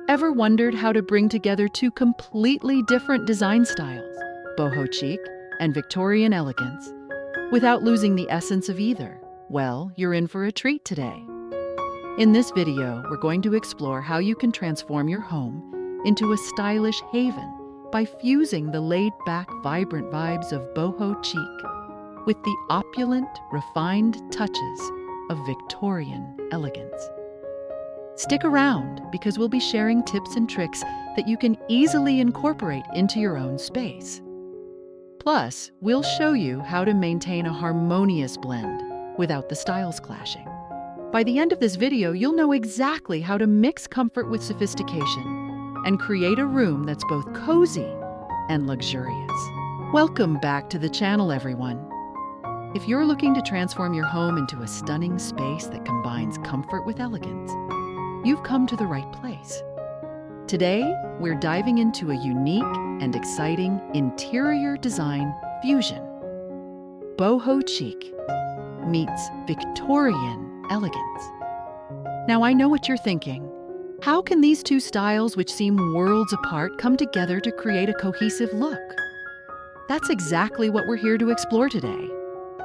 Ever wondered how to bring together two completely different design styles, Boho Chic and Victorian Elegance, without losing the essence of either? Well, you're in for a treat today. In this video, we're going to explore how you can transform your home into a stylish haven by fusing the laid-back, vibrant vibes of Boho Chic with the opulent, refined touches of Victorian elegance. Stick around because we'll be sharing tips and tricks that you can easily incorporate into your own space. Plus, we'll show you how to maintain a harmonious blend without the styles clashing. By the end of this video, you'll know exactly how to mix comfort with sophistication and create a room that's both cozy and luxurious. Welcome back to the channel, everyone. If you're looking to transform your home into a stunning space that combines comfort with elegance, you've come to the right place. Today, we're diving into a unique and exciting interior design fusion. Boho Chic meets Victorian Elegance. Now, I know what you're thinking. How can these two styles, which seem worlds apart, come together to create a cohesive look? That's exactly what we're here to explore today.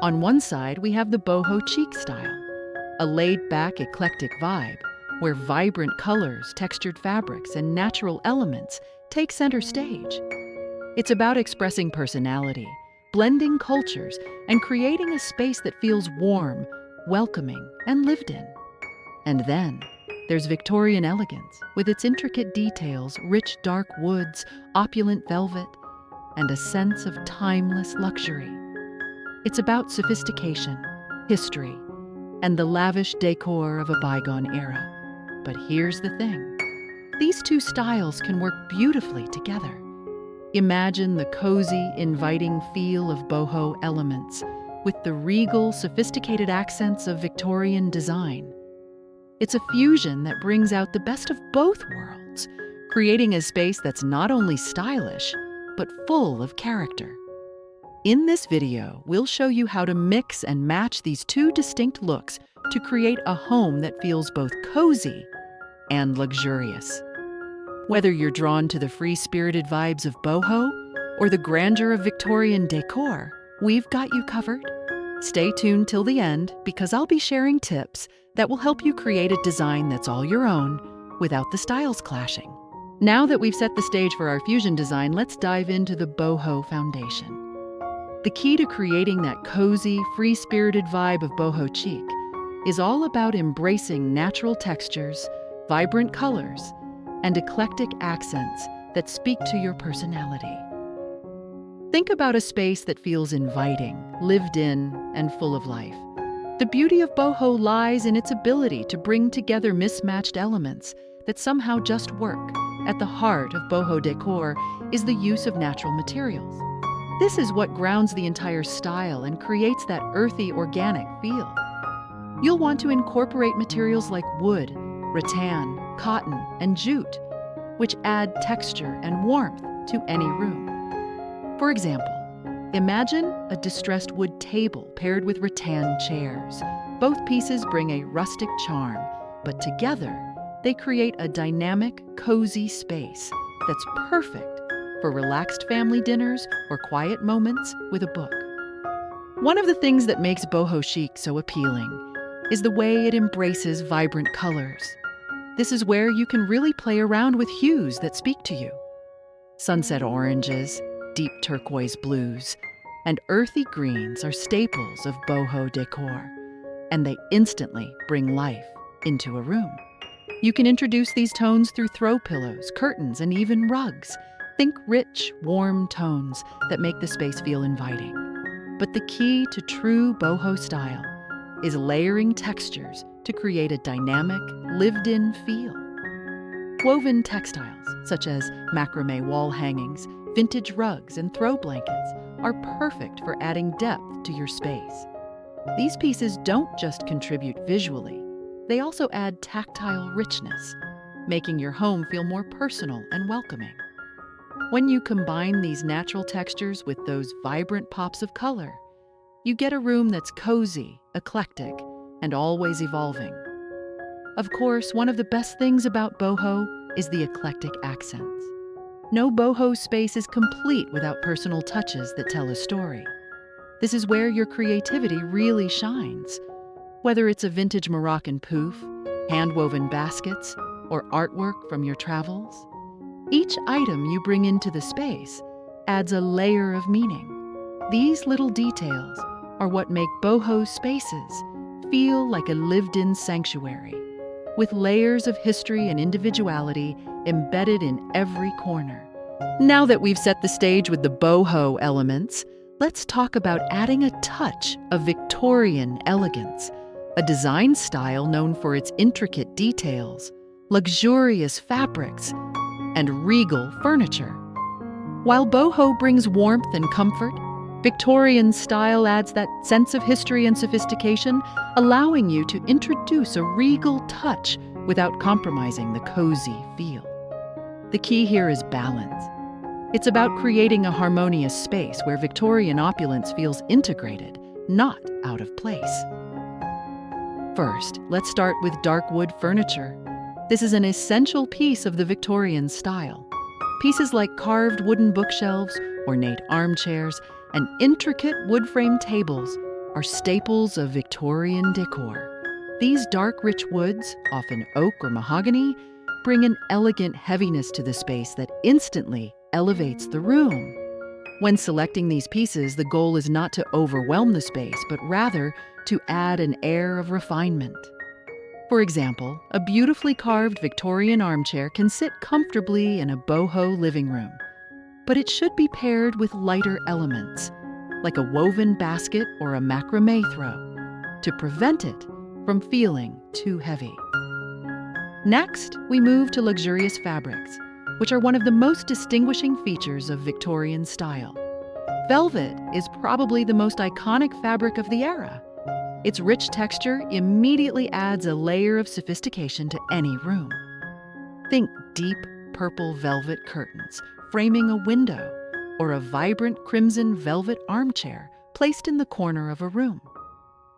On one side, we have the Boho Chic style, a laid-back, eclectic vibe where vibrant colors, textured fabrics, and natural elements take center stage. It's about expressing personality, blending cultures, and creating a space that feels warm, welcoming, and lived in. And then there's Victorian Elegance, with its intricate details, rich dark woods, opulent velvet, and a sense of timeless luxury. It's about sophistication, history, and the lavish decor of a bygone era. But here's the thing. These two styles can work beautifully together. Imagine the cozy, inviting feel of boho elements with the regal, sophisticated accents of Victorian design. It's a fusion that brings out the best of both worlds, creating a space that's not only stylish, but full of character. In this video, we'll show you how to mix and match these two distinct looks to create a home that feels both cozy and luxurious. Whether you're drawn to the free-spirited vibes of boho or the grandeur of Victorian decor, we've got you covered. Stay tuned till the end because I'll be sharing tips that will help you create a design that's all your own without the styles clashing. Now that we've set the stage for our fusion design, let's dive into the boho foundation. The key to creating that cozy, free-spirited vibe of Boho Chic is all about embracing natural textures, vibrant colors, and eclectic accents that speak to your personality. Think about a space that feels inviting, lived in, and full of life. The beauty of boho lies in its ability to bring together mismatched elements that somehow just work. At the heart of boho decor is the use of natural materials. This is what grounds the entire style and creates that earthy, organic feel. You'll want to incorporate materials like wood, rattan, cotton, and jute, which add texture and warmth to any room. For example, imagine a distressed wood table paired with rattan chairs. Both pieces bring a rustic charm, but together they create a dynamic, cozy space that's perfect for relaxed family dinners or quiet moments with a book. One of the things that makes Boho Chic so appealing is the way it embraces vibrant colors. This is where you can really play around with hues that speak to you. Sunset oranges, deep turquoise blues, and earthy greens are staples of boho decor, and they instantly bring life into a room. You can introduce these tones through throw pillows, curtains, and even rugs. Think rich, warm tones that make the space feel inviting. But the key to true boho style is layering textures to create a dynamic, lived-in feel. Woven textiles, such as macrame wall hangings, vintage rugs, and throw blankets, are perfect for adding depth to your space. These pieces don't just contribute visually, they also add tactile richness, making your home feel more personal and welcoming. When you combine these natural textures with those vibrant pops of color, you get a room that's cozy, eclectic, and always evolving. Of course, one of the best things about boho is the eclectic accents. No boho space is complete without personal touches that tell a story. This is where your creativity really shines. Whether it's a vintage Moroccan pouf, hand-woven baskets, or artwork from your travels, each item you bring into the space adds a layer of meaning. These little details are what make boho spaces feel like a lived-in sanctuary, with layers of history and individuality embedded in every corner. Now that we've set the stage with the boho elements, let's talk about adding a touch of Victorian elegance, a design style known for its intricate details, luxurious fabrics, and regal furniture. While boho brings warmth and comfort, Victorian style adds that sense of history and sophistication, allowing you to introduce a regal touch without compromising the cozy feel. The key here is balance. It's about creating a harmonious space where Victorian opulence feels integrated, not out of place. First, let's start with dark wood furniture. This is an essential piece of the Victorian style. Pieces like carved wooden bookshelves, ornate armchairs, and intricate wood-framed tables are staples of Victorian decor. These dark, rich woods, often oak or mahogany, bring an elegant heaviness to the space that instantly elevates the room. When selecting these pieces, the goal is not to overwhelm the space, but rather to add an air of refinement. For example, a beautifully carved Victorian armchair can sit comfortably in a boho living room, but it should be paired with lighter elements, like a woven basket or a macrame throw, to prevent it from feeling too heavy. Next, we move to luxurious fabrics, which are one of the most distinguishing features of Victorian style. Velvet is probably the most iconic fabric of the era. Its rich texture immediately adds a layer of sophistication to any room. Think deep purple velvet curtains framing a window, or a vibrant crimson velvet armchair placed in the corner of a room.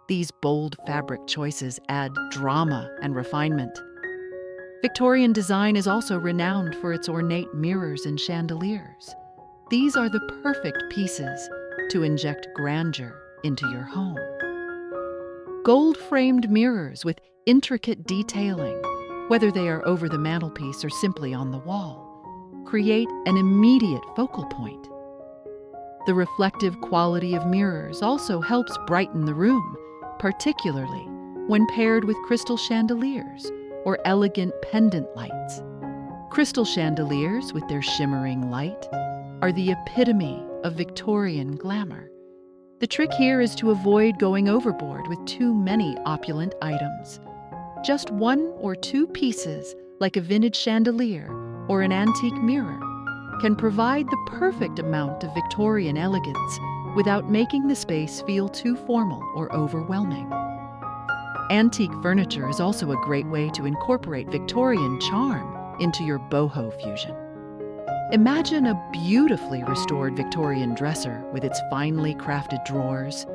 These bold fabric choices add drama and refinement. Victorian design is also renowned for its ornate mirrors and chandeliers. These are the perfect pieces to inject grandeur into your home. Gold-framed mirrors with intricate detailing, whether they are over the mantelpiece or simply on the wall, create an immediate focal point. The reflective quality of mirrors also helps brighten the room, particularly when paired with crystal chandeliers or elegant pendant lights. Crystal chandeliers, with their shimmering light, are the epitome of Victorian glamour. The trick here is to avoid going overboard with too many opulent items. Just one or two pieces, like a vintage chandelier or an antique mirror, can provide the perfect amount of Victorian elegance without making the space feel too formal or overwhelming. Antique furniture is also a great way to incorporate Victorian charm into your boho fusion. Imagine a beautifully restored Victorian dresser with its finely crafted drawers,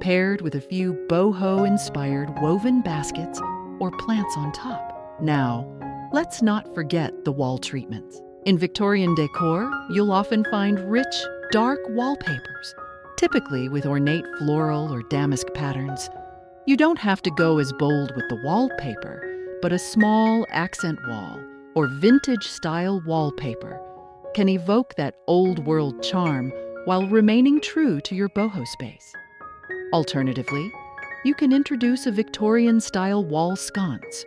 paired with a few boho-inspired woven baskets or plants on top. Now, let's not forget the wall treatments. In Victorian decor, you'll often find rich, dark wallpapers, typically with ornate floral or damask patterns. You don't have to go as bold with the wallpaper, but a small accent wall or vintage-style wallpaper can evoke that old-world charm while remaining true to your boho space. Alternatively, you can introduce a Victorian-style wall sconce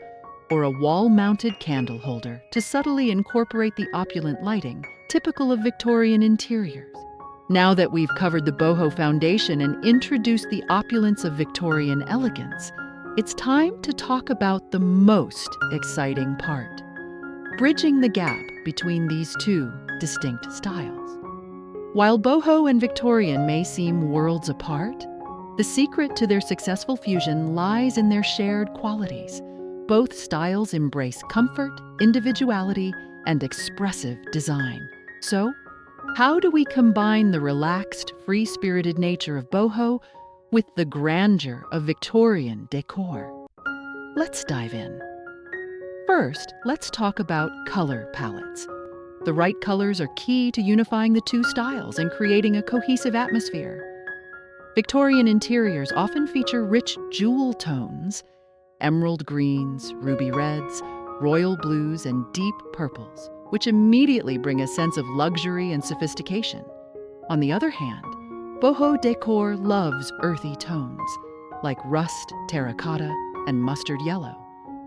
or a wall-mounted candle holder to subtly incorporate the opulent lighting typical of Victorian interiors. Now that we've covered the boho foundation and introduced the opulence of Victorian elegance, it's time to talk about the most exciting part: bridging the gap between these two distinct styles. While boho and Victorian may seem worlds apart, the secret to their successful fusion lies in their shared qualities. Both styles embrace comfort, individuality, and expressive design. So, how do we combine the relaxed, free-spirited nature of boho with the grandeur of Victorian decor? Let's dive in. First, let's talk about color palettes. The right colors are key to unifying the two styles and creating a cohesive atmosphere. Victorian interiors often feature rich jewel tones, emerald greens, ruby reds, royal blues, and deep purples, which immediately bring a sense of luxury and sophistication. On the other hand, Boho Décor loves earthy tones, like rust, terracotta, and mustard yellow,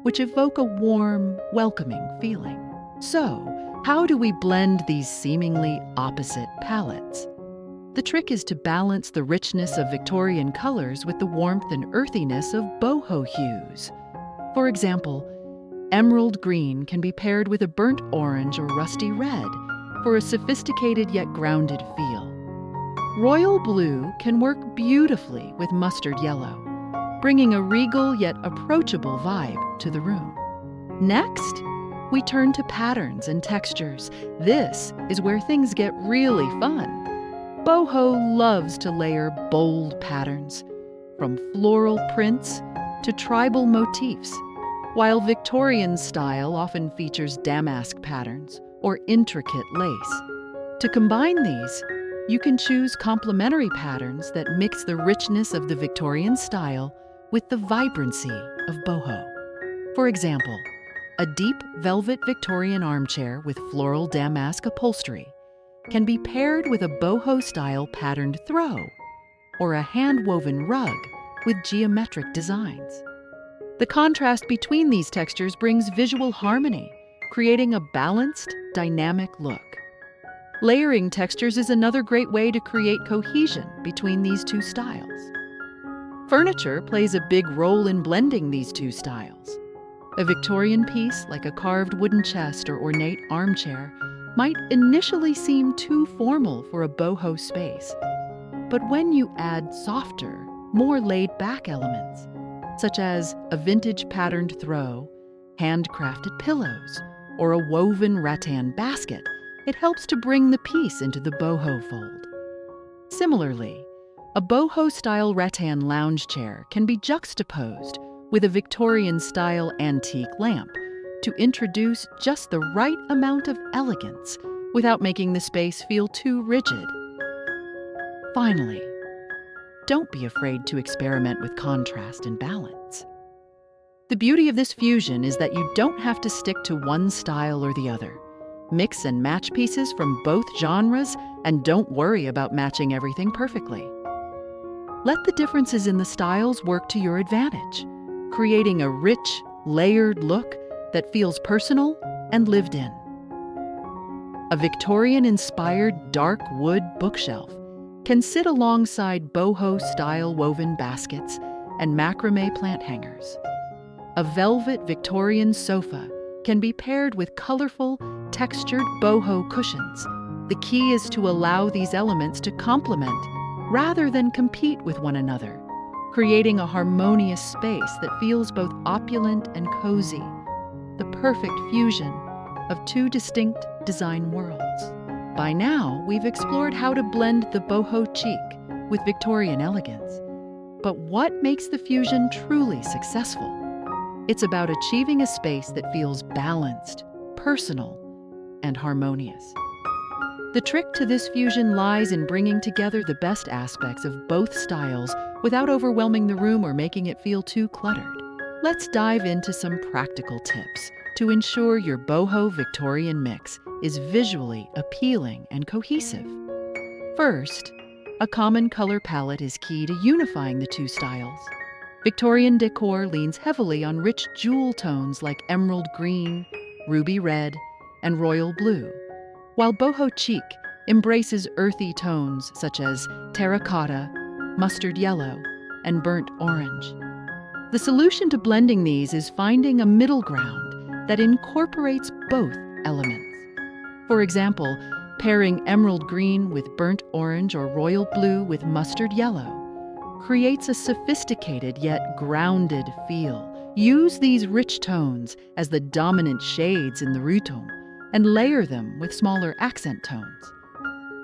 which evoke a warm, welcoming feeling. So, how do we blend these seemingly opposite palettes? The trick is to balance the richness of Victorian colors with the warmth and earthiness of boho hues. For example, emerald green can be paired with a burnt orange or rusty red for a sophisticated yet grounded feel. Royal blue can work beautifully with mustard yellow, bringing a regal yet approachable vibe to the room. Next, we turn to patterns and textures. This is where things get really fun. Boho loves to layer bold patterns, from floral prints to tribal motifs, while Victorian style often features damask patterns or intricate lace. To combine these, you can choose complementary patterns that mix the richness of the Victorian style with the vibrancy of boho. For example, a deep velvet Victorian armchair with floral damask upholstery can be paired with a boho-style patterned throw or a hand-woven rug with geometric designs. The contrast between these textures brings visual harmony, creating a balanced, dynamic look. Layering textures is another great way to create cohesion between these two styles. Furniture plays a big role in blending these two styles. A Victorian piece, like a carved wooden chest or ornate armchair, might initially seem too formal for a boho space. But when you add softer, more laid-back elements, such as a vintage patterned throw, handcrafted pillows, or a woven rattan basket, it helps to bring the piece into the boho fold. Similarly, a boho-style rattan lounge chair can be juxtaposed with a Victorian-style antique lamp to introduce just the right amount of elegance without making the space feel too rigid. Finally, don't be afraid to experiment with contrast and balance. The beauty of this fusion is that you don't have to stick to one style or the other. Mix and match pieces from both genres and don't worry about matching everything perfectly. Let the differences in the styles work to your advantage, creating a rich, layered look that feels personal and lived in. A Victorian-inspired dark wood bookshelf can sit alongside boho-style woven baskets and macrame plant hangers. A velvet Victorian sofa can be paired with colorful, textured boho cushions. The key is to allow these elements to complement rather than compete with one another, creating a harmonious space that feels both opulent and cozy, the perfect fusion of two distinct design worlds. By now, we've explored how to blend the Boho Chic with Victorian elegance. But what makes the fusion truly successful? It's about achieving a space that feels balanced, personal, and harmonious. The trick to this fusion lies in bringing together the best aspects of both styles without overwhelming the room or making it feel too cluttered. Let's dive into some practical tips to ensure your boho Victorian mix is visually appealing and cohesive. First, a common color palette is key to unifying the two styles. Victorian decor leans heavily on rich jewel tones like emerald green, ruby red, and royal blue, while Boho Chic embraces earthy tones such as terracotta, mustard yellow, and burnt orange. The solution to blending these is finding a middle ground that incorporates both elements. For example, pairing emerald green with burnt orange or royal blue with mustard yellow creates a sophisticated yet grounded feel. Use these rich tones as the dominant shades in the routine and layer them with smaller accent tones.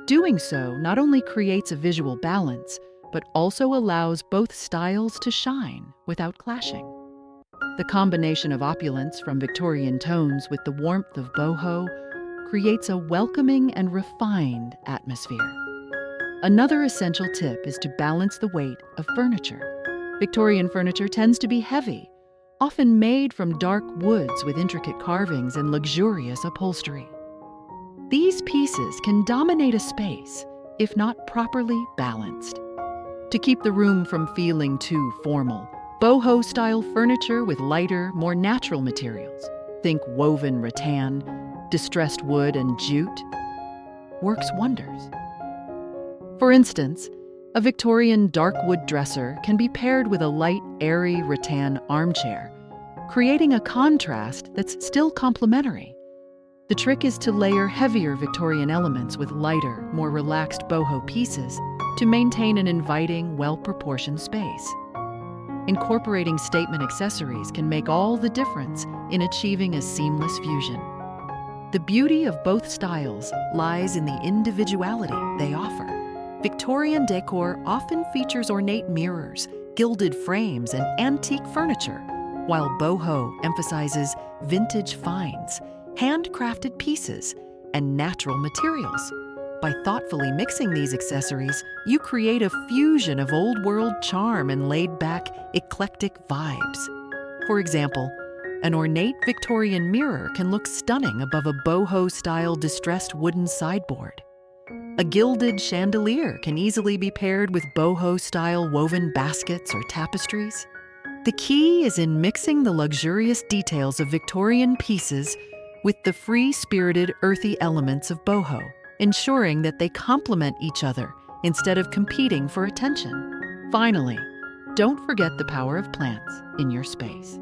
Doing so not only creates a visual balance, but also allows both styles to shine without clashing. The combination of opulence from Victorian tones with the warmth of boho creates a welcoming and refined atmosphere. Another essential tip is to balance the weight of furniture. Victorian furniture tends to be heavy, often made from dark woods with intricate carvings and luxurious upholstery. These pieces can dominate a space if not properly balanced. To keep the room from feeling too formal, boho-style furniture with lighter, more natural materials, think woven rattan, distressed wood, and jute, works wonders. For instance, a Victorian dark wood dresser can be paired with a light, airy rattan armchair, creating a contrast that's still complementary. The trick is to layer heavier Victorian elements with lighter, more relaxed boho pieces to maintain an inviting, well-proportioned space. Incorporating statement accessories can make all the difference in achieving a seamless fusion. The beauty of both styles lies in the individuality they offer. Victorian decor often features ornate mirrors, gilded frames, and antique furniture, while boho emphasizes vintage finds, handcrafted pieces, and natural materials. By thoughtfully mixing these accessories, you create a fusion of old-world charm and laid-back, eclectic vibes. For example, an ornate Victorian mirror can look stunning above a boho-style distressed wooden sideboard. A gilded chandelier can easily be paired with boho-style woven baskets or tapestries. The key is in mixing the luxurious details of Victorian pieces with the free-spirited, earthy elements of boho, ensuring that they complement each other instead of competing for attention. Finally, don't forget the power of plants in your space.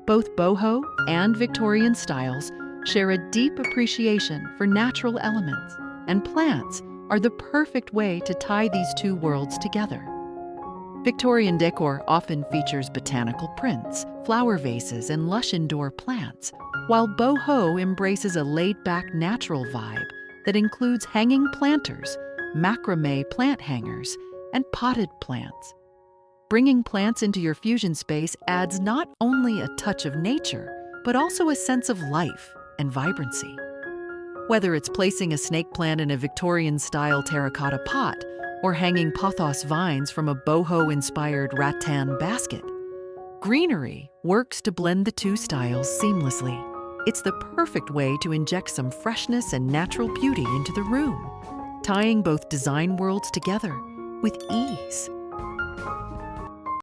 Both boho and Victorian styles share a deep appreciation for natural elements, and plants are the perfect way to tie these two worlds together. Victorian decor often features botanical prints, flower vases, and lush indoor plants, while boho embraces a laid-back natural vibe that includes hanging planters, macrame plant hangers, and potted plants. Bringing plants into your fusion space adds not only a touch of nature, but also a sense of life and vibrancy. Whether it's placing a snake plant in a Victorian-style terracotta pot or hanging pothos vines from a boho-inspired rattan basket, greenery works to blend the two styles seamlessly. It's the perfect way to inject some freshness and natural beauty into the room, tying both design worlds together with ease.